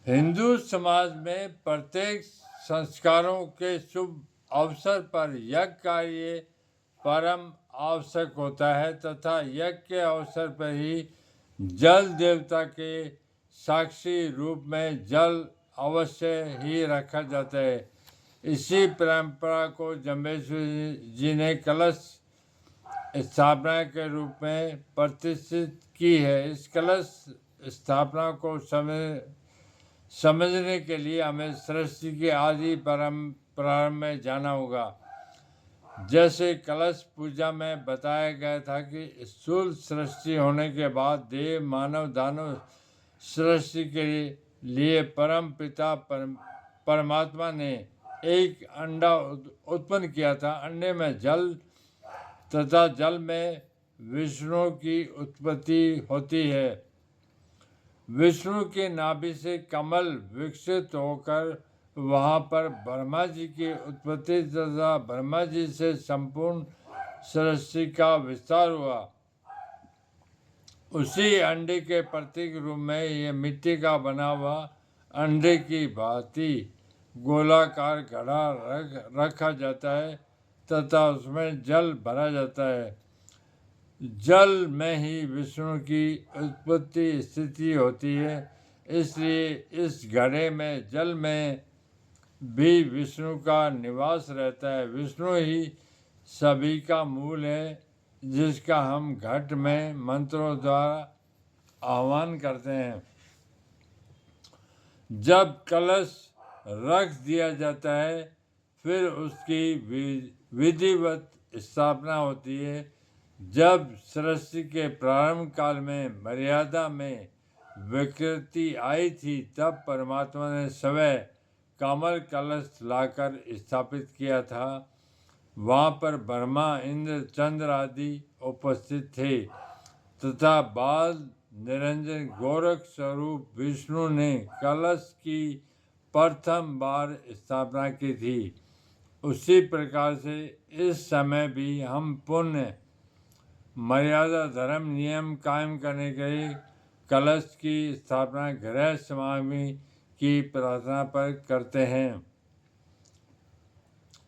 हिंदू समाज में प्रत्येक संस्कारों के शुभ अवसर पर यज्ञ कार्य परम आवश्यक होता है तथा यज्ञ के अवसर पर ही जल देवता के साक्षी रूप में जल अवश्य ही रखा जाता है। इसी परंपरा को जम्बेश्वर जी ने कलश स्थापना के रूप में प्रतिष्ठित की है। इस कलश स्थापना को समझने के लिए हमें सृष्टि के आदि प्रारंभ में जाना होगा। जैसे कलश पूजा में बताया गया था कि स्थूल सृष्टि होने के बाद देव मानव दानव सृष्टि के लिए परम पिता परमात्मा ने एक अंडा उत्पन्न किया था। अंडे में जल तथा जल में विष्णु की उत्पत्ति होती है। विष्णु के नाभि से कमल विकसित होकर वहाँ पर ब्रह्मा जी की उत्पत्ति तथा ब्रह्मा जी से संपूर्ण सृष्टि का विस्तार हुआ। उसी अंडे के प्रतीक रूप में ये मिट्टी का बना हुआ अंडे की भांति गोलाकार घड़ा रखा जाता है तथा उसमें जल भरा जाता है। जल में ही विष्णु की उत्पत्ति स्थिति होती है, इसलिए इस घड़े में जल में भी विष्णु का निवास रहता है। विष्णु ही सभी का मूल है, जिसका हम घट में मंत्रों द्वारा आह्वान करते हैं। जब कलश रख दिया जाता है फिर उसकी विधिवत स्थापना होती है। जब सृष्टि के प्रारंभ काल में मर्यादा में विकृति आई थी तब परमात्मा ने स्वयं कमल कलश लाकर स्थापित किया था। वहाँ पर ब्रह्मा इंद्र चंद्र आदि उपस्थित थे तथा बाद निरंजन गोरख स्वरूप विष्णु ने कलश की प्रथम बार स्थापना की थी। उसी प्रकार से इस समय भी हम पुण्य मर्यादा धर्म नियम कायम करने के लिए कलश की स्थापना गृह समागमी की प्रार्थना पर करते हैं।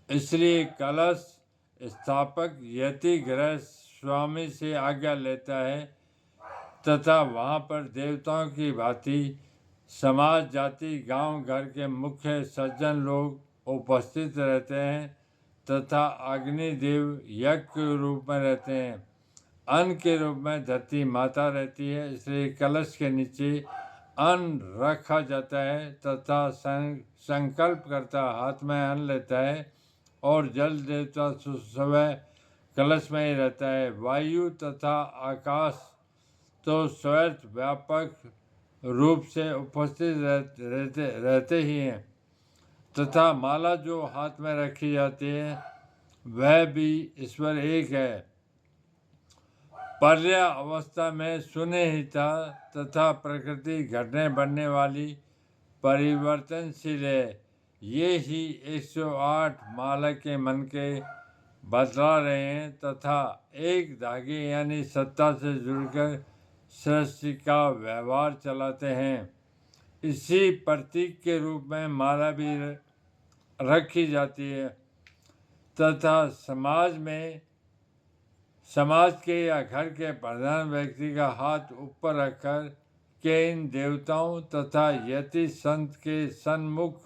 इसलिए कलश स्थापक यति गृह स्वामी से आज्ञा लेता है तथा वहाँ पर देवताओं की भांति समाज जाति गांव घर के मुख्य सज्जन लोग उपस्थित रहते हैं तथा अग्निदेव यज्ञ के रूप में रहते हैं। अन्न के रूप में धरती माता रहती है, इसलिए कलश के नीचे अन्न रखा जाता है तथा संकल्प करता हाथ में अन्न लेता है और जल देवता स्वयं कलश में ही रहता है। वायु तथा आकाश तो स्वयं व्यापक रूप से उपस्थित रहते ही हैं तथा माला जो हाथ में रखी जाती है वह भी ईश्वर एक है। पर्या अवस्था में शून्य ही था तथा प्रकृति घटने बढ़ने वाली परिवर्तनशील है। ये ही 108 माला के मन के बतला रहे हैं तथा एक धागे यानी सत्ता से जुड़कर सृष्टि का व्यवहार चलाते हैं। इसी प्रतीक के रूप में माला भी रखी जाती है तथा समाज के या घर के प्रधान व्यक्ति का हाथ ऊपर रखकर के इन देवताओं तथा यति संत के सन्मुख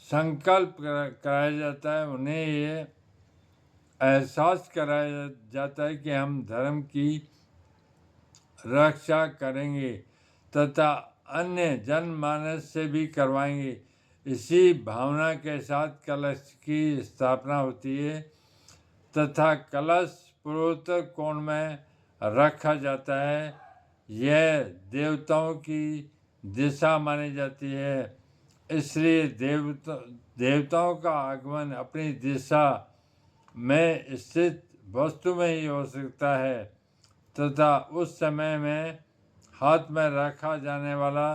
संकल्प कराया जाता है। उन्हें ये एहसास कराया जाता है कि हम धर्म की रक्षा करेंगे तथा अन्य जनमानस से भी करवाएंगे। इसी भावना के साथ कलश की स्थापना होती है तथा कलश पूर्वोत्तर कोण में रखा जाता है। यह देवताओं की दिशा मानी जाती है, इसलिए देवताओं का आगमन अपनी दिशा में स्थित वस्तु में ही हो सकता है तथा उस समय में हाथ में रखा जाने वाला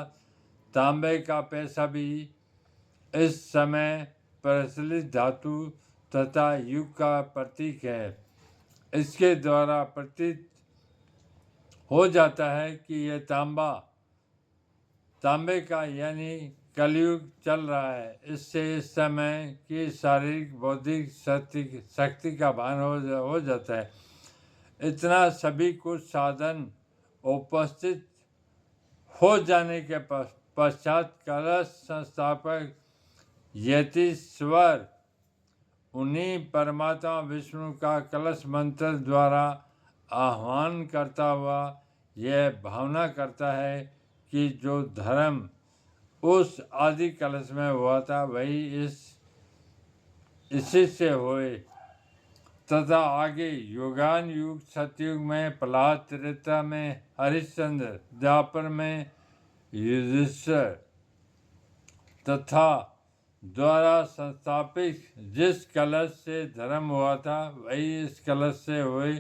तांबे का पैसा भी इस समय प्रचलित धातु तथा युग का प्रतीक है। इसके द्वारा प्रतीत हो जाता है कि यह तांबा तांबे का यानी कलयुग चल रहा है। इससे इस समय की शारीरिक बौद्धिक शक्ति का भान हो जाता है। इतना सभी कुछ साधन उपस्थित हो जाने के पश्चात कलश संस्थापक यतीश्वर उन्हीं परमात्मा विष्णु का कलश मंत्र द्वारा आह्वान करता हुआ यह भावना करता है कि जो धर्म उस आदि कलश में हुआ था वही इसी से होए, तथा आगे युगान युग सतयुग में प्रहलाद, त्रेता में हरिश्चंद्र, द्वापर में युधिष्ठिर तथा द्वारा संस्थापित जिस कलश से धर्म हुआ था वही इस कलश से हुए,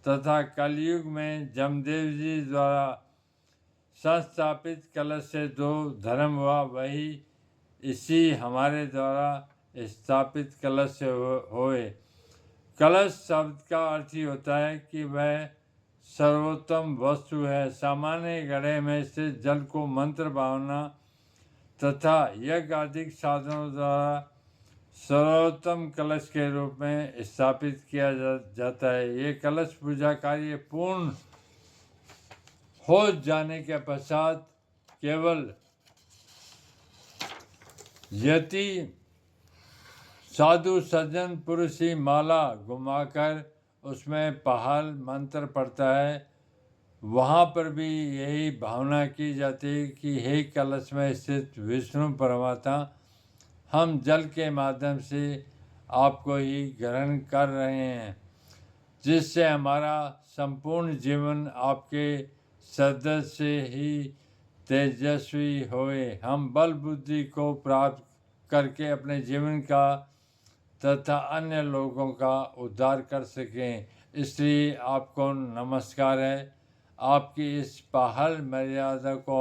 तथा कलयुग में जमदेव जी द्वारा संस्थापित कलश से जो धर्म हुआ वही इसी हमारे द्वारा स्थापित कलश से होए। कलश शब्द का अर्थ ही होता है कि वह सर्वोत्तम वस्तु है। सामान्य घड़े में से जल को मंत्र भावना तथा यज्ञ आदि साधनों द्वारा सर्वोत्तम कलश के रूप में स्थापित किया जाता है। ये कलश पूजा कार्य पूर्ण हो जाने के पश्चात केवल यति साधु सज्जन पुरुष ही माला घुमाकर उसमें पहाल मंत्र पड़ता है। वहाँ पर भी यही भावना की जाती है कि हे कलश में स्थित विष्णु परमात्मा, हम जल के माध्यम से आपको ही ग्रहण कर रहे हैं, जिससे हमारा संपूर्ण जीवन आपके सदस्य से ही तेजस्वी होए। हम बल बुद्धि को प्राप्त करके अपने जीवन का तथा अन्य लोगों का उद्धार कर सकें। इसलिए आपको नमस्कार है। आपकी इस पहल मर्यादा को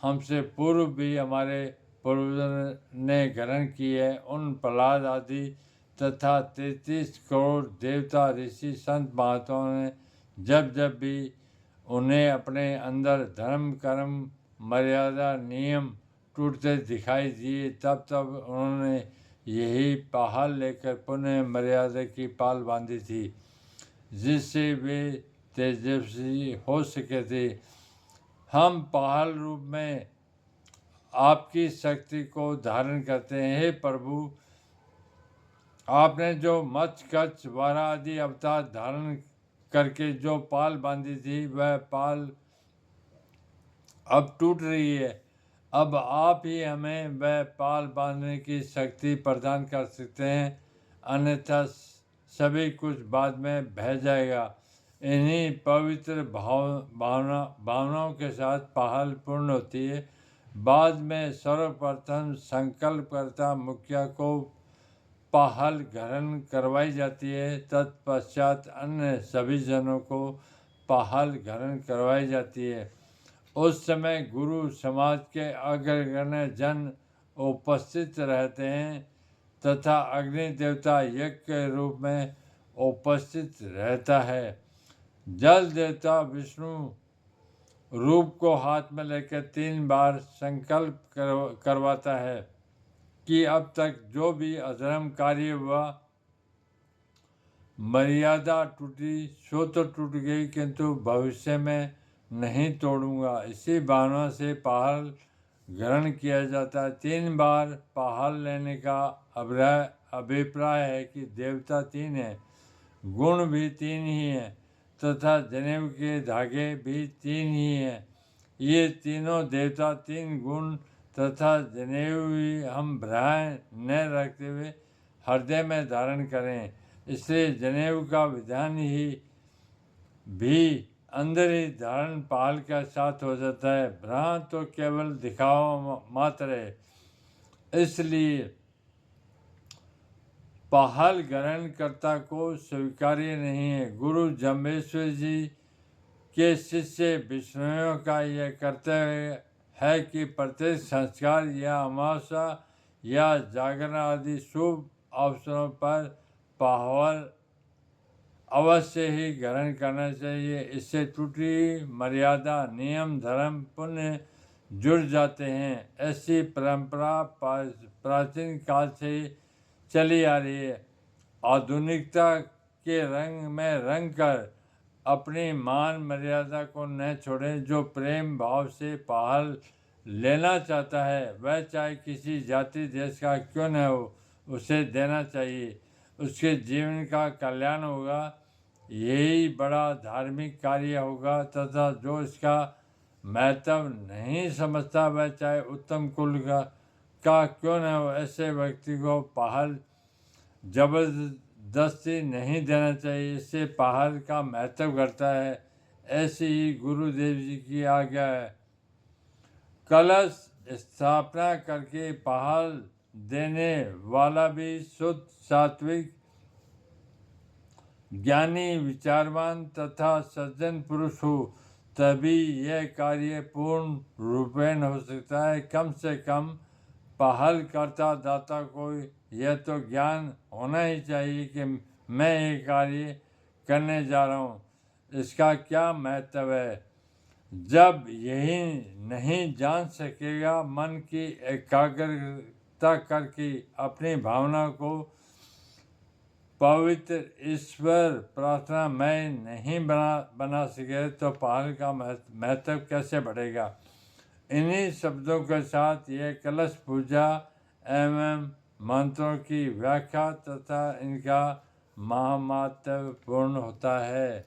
हमसे पूर्व भी हमारे पूर्वजों ने ग्रहण की है। उन प्रहलाद आदि तथा 33 करोड़ देवता ऋषि संत महात्माओं ने जब जब भी उन्हें अपने अंदर धर्म कर्म मर्यादा नियम टूटते दिखाई दिए, तब तब उन्होंने यही पहाल लेकर पुनः मर्यादा की पाल बांधी थी, जिससे वे तेजस्वी हो सके थे। हम पहाल रूप में आपकी शक्ति को धारण करते हैं। हे प्रभु, आपने जो मत्स्य कच्छ वारा आदि अवतार धारण करके जो पाल बांधी थी वह पाल अब टूट रही है। अब आप ही हमें वह पाल बांधने की शक्ति प्रदान कर सकते हैं, अन्यथा सभी कुछ बाद में बह जाएगा। इन्हीं पवित्र भावनाओं के साथ पहल पूर्ण होती है। बाद में सर्वप्रथम संकल्पकर्ता मुखिया को पहल ग्रहण करवाई जाती है, तत्पश्चात अन्य सभी जनों को पहल ग्रहण करवाई जाती है। उस समय गुरु समाज के अग्रगण्य जन उपस्थित रहते हैं तथा अग्नि देवता यज्ञ के रूप में उपस्थित रहता है। जल देवता विष्णु रूप को हाथ में लेकर 3 बार संकल्प करवाता है कि अब तक जो भी अधर्म कार्य हुआ, मर्यादा टूटी सो तो टूट गई, किंतु भविष्य में नहीं तोड़ूंगा। इसी भावना से पहल ग्रहण किया जाता है। 3 बार पहल लेने का अभिप्राय है कि देवता 3 हैं, गुण भी 3 ही हैं तथा जनेऊ के धागे भी 3 ही हैं। ये तीनों देवता 3 गुण तथा जनेऊ ही हम भ्राय न रखते हुए हृदय में धारण करें। इसलिए जनेऊ का विधान ही भी अंदर ही धारण पहल के साथ हो जाता है। भ्रांत तो केवल दिखावा मात्र है। इसलिए पहल ग्रहणकर्ता को स्वीकार्य नहीं है। गुरु जम्बेश्वर जी के शिष्य विष्णुओं का यह कर्तव्य है कि प्रत्येक संस्कार या अमावस्या या जागरण आदि शुभ अवसरों पर पहल अवश्य ही ग्रहण करना चाहिए। इससे टूटी मर्यादा नियम धर्म पुण्य जुड़ जाते हैं। ऐसी परंपरा प्राचीन काल से चली आ रही है। आधुनिकता के रंग में रंग कर अपनी मान मर्यादा को न छोड़ें। जो प्रेम भाव से पहल लेना चाहता है वह चाहे किसी जाति देश का क्यों न हो, उसे देना चाहिए। उसके जीवन का कल्याण होगा, यही बड़ा धार्मिक कार्य होगा। तथा जो इसका महत्व नहीं समझता वह चाहे उत्तम कुल का क्यों न हो, ऐसे व्यक्ति को पहल जबरदस्ती नहीं देना चाहिए। इससे पहल का महत्व घटता है। ऐसी ही गुरुदेव जी की आज्ञा है। कलश स्थापना करके पहल देने वाला भी शुद्ध सात्विक ज्ञानी विचारवान तथा सज्जन पुरुष हो, तभी यह कार्य पूर्ण रूपेण हो सकता है। कम से कम पहल करता दाता को यह तो ज्ञान होना ही चाहिए कि मैं ये कार्य करने जा रहा हूँ, इसका क्या महत्व है। जब यही नहीं जान सकेगा, मन की एकाग्रता करके अपनी भावना को पवित्र ईश्वर प्रार्थना में नहीं बना सके तो पहल का महत्व कैसे बढ़ेगा। इन्हीं शब्दों के साथ यह कलश पूजा एवं मंत्रों की व्याख्या तथा इनका महात्म्य पूर्ण होता है।